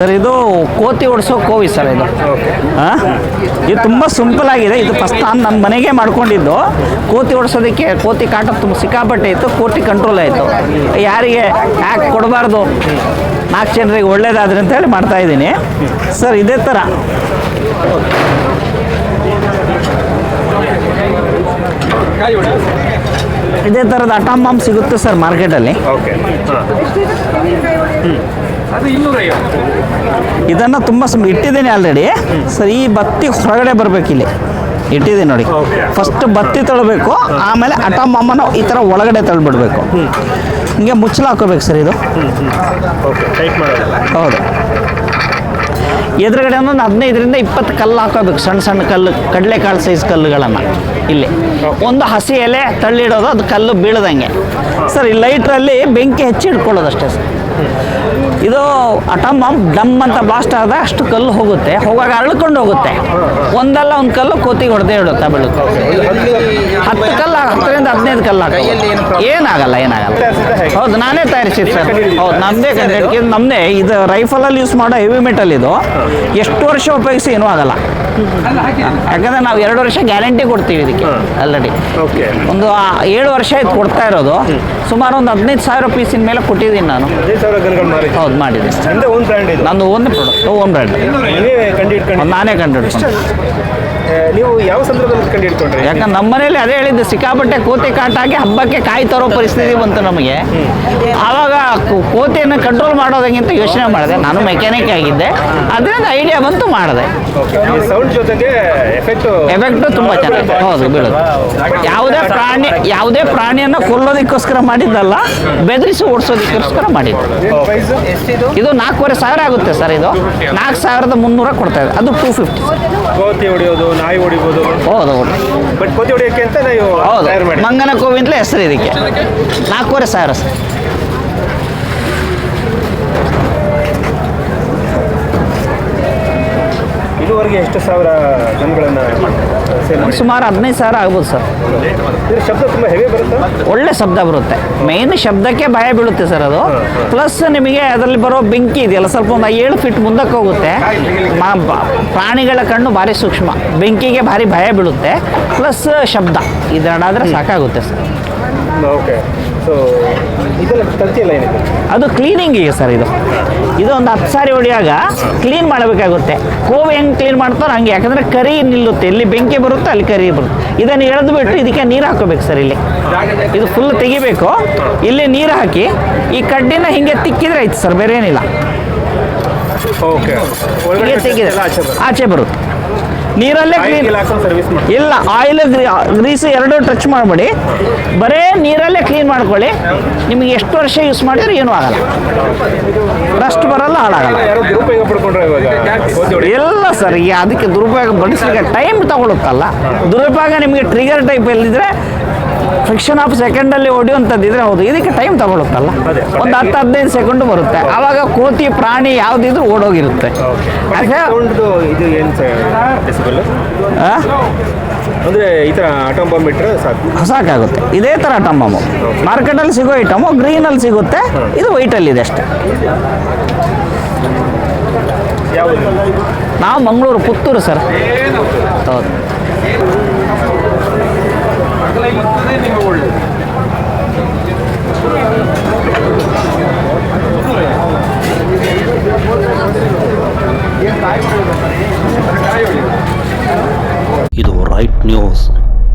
Sir ಇದು ಕೋತಿ ಓಡಿಸೋ ಕೋವಿ sir ಇದು. ಇದು ತುಂಬ ಸಿಂಪಲ್ ಆಗಿದೆ. ಇದು ಫಸ್ಟ್ ನಾನು ನನ್ನ ಮನೆಗೆ ಮಾಡ್ಕೊಂಡಿದ್ದು. ಕೋತಿ ಓಡಿಸೋದಕ್ಕೆ ಕೋತಿ ಕಾಟ ತುಂಬ ಸಿಕ್ಕಾಪಟ್ಟೆ ಇತ್ತು. ಕೋತಿ ಕಂಟ್ರೋಲ್ ಆಯಿತು. ಯಾರಿಗೆ ಯಾಕೆ ಕೊಡಬಾರ್ದು, 4 ಜನರಿಗೆ ಒಳ್ಳೇದಾದ್ರೆ ಅಂತೇಳಿ ಮಾಡ್ತಾ ಇದ್ದೀನಿ ಸರ್. ಇದೇ ಥರ ಇದೇ ಥರದ ಅಟಾಮ್ ಬಾಂಬ್ ಸಿಗುತ್ತೆ ಸರ್ ಮಾರ್ಕೆಟಲ್ಲಿ. ಇದನ್ನು ತುಂಬ ಇಟ್ಟಿದ್ದೀನಿ ಆಲ್ರೆಡಿ ಸರ್. ಈ ಬತ್ತಿ ಹೊರಗಡೆ ಬರಬೇಕು, ಇಲ್ಲಿ ಇಟ್ಟಿದ್ದೀನಿ ನೋಡಿ. ಫಸ್ಟ್ ಬತ್ತಿ ತಳ್ಳಬೇಕು, ಆಮೇಲೆ ಅಟಾಮ್ ಬಾಂಬನ್ನು ಈ ಥರ ಒಳಗಡೆ ತಳ್ಳಿಬಿಡ್ಬೇಕು. ಹಿಂಗೆ ಮುಚ್ಚಲ ಹಾಕೋಬೇಕು ಸರ್. ಇದು ಹೌದು. ಎದುರುಗಡೆ ಒಂದು 15ರಿಂದ 20 ಕಲ್ಲು ಹಾಕೋಬೇಕು, ಸಣ್ಣ ಸಣ್ಣ ಕಲ್ಲು, ಕಡಲೆಕಾಳು ಸೈಜ್ ಕಲ್ಲುಗಳನ್ನು. ಇಲ್ಲಿ ಒಂದು ಹಸಿ ಎಲೆ ತಳ್ಳಿಡೋದು, ಅದು ಕಲ್ಲು ಬೀಳದಂಗೆ ಸರ್. ಈ ಲೈಟ್ರಲ್ಲಿ ಬೆಂಕಿ ಹೆಚ್ಚಿ ಇಟ್ಕೊಳ್ಳೋದು ಅಷ್ಟೇ ಸರ್. ಇದು ಅಟಾಮ್ ಬಾಂಬ್ ಡಮ್ ಅಂತ ಬ್ಲಾಸ್ಟ್ ಆದಾಗ ಅಷ್ಟು ಕಲ್ಲು ಹೋಗುತ್ತೆ, ಹೋಗಾಗ ಅಳ್ಕೊಂಡು ಹೋಗುತ್ತೆ. ಒಂದಲ್ಲ ಒಂದು ಕಲ್ಲು ಕೋತಿಗೆ ಹೊಡೆದೇ ಇಡುತ್ತೆ ಬೆಳಕು. 10 ಕಲ್ಲು, 10ರಿಂದ 15 ಕಲ್ಲು ಹಾಕೋ ಏನಾಗಲ್ಲ. ಹೌದು, ನಾನೇ ತಯಾರಿಸಿದ್ದು ಸರ್. ಹೌದು, ನಮ್ಮದೇ ಕಂಡು ನಮ್ಮದೇ. ಇದು ರೈಫಲಲ್ಲಿ ಯೂಸ್ ಮಾಡೋ ಹೆವಿ ಮೆಟಲ್. ಇದು ಎಷ್ಟು ವರ್ಷ ಉಪಯೋಗಿಸಿ ಏನೂ ಆಗಲ್ಲ. ಯಾಕಂದರೆ ನಾವು 2 ವರ್ಷ ಗ್ಯಾರಂಟಿ ಕೊಡ್ತೀವಿ ಇದಕ್ಕೆ ಆಲ್ರೆಡಿ. ಒಂದು 7 ವರ್ಷ ಆಯ್ತು ಕೊಡ್ತಾ ಇರೋದು. ಸುಮಾರು ಒಂದು 15,000 ಪೀಸಿನ ಮೇಲೆ ಕೊಟ್ಟಿದ್ದೀನಿ ನಾನು. ಹೌದು, ಮಾಡಿದ್ದೀನಿ. ನಂದು ಓನ್ ಪ್ರಾಡಕ್ಟ್, ಓನ್ ಬ್ರ್ಯಾಂಡ್. ನಾನೇ ಕಂಡು. ನೀವು ಯಾವ ಸಂದರ್ಭದಲ್ಲಿ ಕಂಡುಹಿಡ್ಕೊಂಡ್ರಿ? ಯಾಕಂದ್ರೆ ನಮ್ಮ ಮನೇಲಿ ಅದೇ ಹೇಳಿದ್ದು, ಸಿಕ್ಕಾಪಟ್ಟೆ ಕೋತಿ ಕಾಟಾಗಿ ಹಬ್ಬಕ್ಕೆ ಕಾಯಿ ತರೋ ಪರಿಸ್ಥಿತಿ ಬಂತು ನಮಗೆ. ಆವಾಗ ಕೋತಿಯನ್ನು ಕಂಟ್ರೋಲ್ ಮಾಡೋದಕ್ಕಿಂತ ಯೋಚನೆ ಮಾಡಿದೆ. ನಾನು ಮೆಕ್ಯಾನಿಕ್ ಆಗಿದ್ದೆ, ಅದರಿಂದ ಐಡಿಯಾ ಬಂತು, ಮಾಡಿದೆ. ಸೌಂಡ್ ಜೊತೆಗೆ ಎಫೆಕ್ಟು ತುಂಬ ಚೆನ್ನಾಗಿದೆ. ಹೌದು, ಬೀಳೋದು. ಯಾವುದೇ ಪ್ರಾಣಿಯನ್ನು ಕೊಲ್ಲೋದಕ್ಕೋಸ್ಕರ ಮಾಡಿದ್ದಲ್ಲ, ಬೆದರಿಸಿ ಓಡಿಸೋದಕ್ಕೋಸ್ಕರ ಮಾಡಿದ್ದು. ಇದು 4,500 ಆಗುತ್ತೆ ಸರ್. ಇದು 4,300 ಕೊಡ್ತಾ ಇದೆ. ಅದು 250. ಕೋತಿ ಹೊಡೆಯೋದು, ನಾಯಿ ಹೊಡಿಬೋದು. ಹೌದು, ಬಟ್ ಕೋತಿ ಹೊಡಿಯೋಕ್ಕೆ ಅಂತ ನೀವು ತಯಾರು ಮಾಡಿ. ಮಂಗನ ಕೋವಿ ಅಂತಲೇ ಹೆಸರು ಇದಕ್ಕೆ. 4,500 ಸರ್. ಇದುವರೆಗೆ ಎಷ್ಟು ಸಾವಿರ ಗನ್ಗಳನ್ನು ಸುಮಾರು 15,000 ಆಗ್ಬೋದು ಸರ್. ಇದು ಶಬ್ದ ತುಂಬ ಹೆವಿ ಬರುತ್ತೆ, ಒಳ್ಳೆ ಶಬ್ದ ಬರುತ್ತೆ. ಮೇನ್ ಶಬ್ದಕ್ಕೆ ಭಯ ಬೀಳುತ್ತೆ ಸರ್ ಅದು. ಪ್ಲಸ್ ನಿಮಗೆ ಅದರಲ್ಲಿ ಬರೋ ಬೆಂಕಿ ಇದೆಯಲ್ಲ, ಸ್ವಲ್ಪ ಒಂದು 7 ಫೀಟ್ ಮುಂದಕ್ಕೆ ಹೋಗುತ್ತೆ. ಪ್ರಾಣಿಗಳ ಕಣ್ಣು ಭಾರಿ ಸೂಕ್ಷ್ಮ, ಬೆಂಕಿಗೆ ಭಾರಿ ಭಯ ಬೀಳುತ್ತೆ. ಪ್ಲಸ್ ಶಬ್ದ, ಇದೆರಡಾದರೆ ಸಾಕಾಗುತ್ತೆ ಸರ್. ಓಕೆ. ಸೊ ಇದೆಲ್ಲ ತಂತಿಯಲ್ಲ ಏನಿದೆ, ಅದು ಕ್ಲೀನಿಂಗಿಗೆ ಸರ್. ಇದು ಒಂದು 10 ಸಾರಿ ಹೊಡೆಯಾಗ ಕ್ಲೀನ್ ಮಾಡಬೇಕಾಗುತ್ತೆ. ಕೋವಿ ಹೆಂಗೆ ಕ್ಲೀನ್ ಮಾಡ್ತಾರೆ ಹಂಗೆ. ಯಾಕಂದರೆ ಕರಿ ನಿಲ್ಲುತ್ತೆ, ಇಲ್ಲಿ ಬೆಂಕಿ ಬರುತ್ತೆ, ಅಲ್ಲಿ ಕರಿ ಬರುತ್ತೆ. ಇದನ್ನು ಎಳೆದು ಬಿಟ್ಟು ಇದಕ್ಕೆ ನೀರು ಹಾಕೋಬೇಕು ಸರ್. ಇಲ್ಲಿ ಇದು ಫುಲ್ ತೆಗಿಬೇಕು. ಇಲ್ಲಿ ನೀರು ಹಾಕಿ ಈ ಕಡ್ಡಿನ ಹಿಂಗೆ ತಿಕ್ಕಿದ್ರೆ ಆಯ್ತು ಸರ್, ಬೇರೆ ಏನಿಲ್ಲ. ಓಕೆ. ಹಿಂಗೆ ತೆಗೆದ್ರೆ ಆಚೆ ಬರುತ್ತೆ. ನೀರಲ್ಲೇ ಕ್ಲೀನ್ ಸರ್ವಿಸ್ ಮಾಡಿ. ಇಲ್ಲ, ಆಯಿಲ್ ಗ್ರೀಸ್ ಎರಡೂ ಟಚ್ ಮಾಡಬೇಡಿ, ಬರೇ ನೀರಲ್ಲೇ ಕ್ಲೀನ್ ಮಾಡ್ಕೊಳ್ಳಿ. ನಿಮಗೆ ಎಷ್ಟು ವರ್ಷ ಯೂಸ್ ಮಾಡಿದ್ರೆ ಏನೂ ಆಗಲ್ಲ, ರಸ್ಟ್ ಬರಲ್ಲ, ಹಾಳಾಗಲ್ಲ. ಯಾರು ದುರುಪಯೋಗ ಪಡ್ಕೊಂಡ್ರೆ ಇವಾಗ? ಇಲ್ಲ ಸರ್, ಈಗ ಅದಕ್ಕೆ ದುರುಪಯೋಗ ಬಡಿಸ್ಲಿಕ್ಕೆ ಟೈಮ್ ತಗೊಳುತ್ತಲ್ಲ. ದುರುಪಯೋಗ ನಿಮಗೆ ಟ್ರಿಗರ್ ಟೈಪ್ ಎಲ್ಲಿದ್ರೆ, ಫ್ರಿಕ್ಷನ್ ಆಫ್ ಸೆಕೆಂಡಲ್ಲಿ ಹೊಡೆಯುವಂಥದ್ದಿದ್ರೆ ಹೌದು, ಇದಕ್ಕೆ ಟೈಮ್ ತಗೊಳುತ್ತಲ್ಲ. ಒಂದು 10-15 ಸೆಕೆಂಡು ಬರುತ್ತೆ. ಆವಾಗ ಕೋತಿ ಪ್ರಾಣಿ ಯಾವುದಿದ್ರು ಓಡೋಗಿರುತ್ತೆ. ಇದು ಏನು ಡೆಸಿಬಲ್ ಅಂದರೆ ಈ ಥರ ಅಟಾಮ್ ಬಾಂಬ್ ಇಟ್ಟರೆ ಸಾಕಾಗುತ್ತೆ. ಇದೇ ಥರ ಅಟಾಮ್ ಬಾಂಬು ಮಾರ್ಕೆಟಲ್ಲಿ ಸಿಗೋ ಐಟಮು ಗ್ರೀನಲ್ಲಿ ಸಿಗುತ್ತೆ. ಇದು ವೈಟಲ್ಲಿದೆ ಅಷ್ಟೇ. ನಾವು ಮಂಗಳೂರು, ಪುತ್ತೂರು ಸರ್. ಹೌದು. ಇದು ರೈಟ್ ನ್ಯೂಸ್.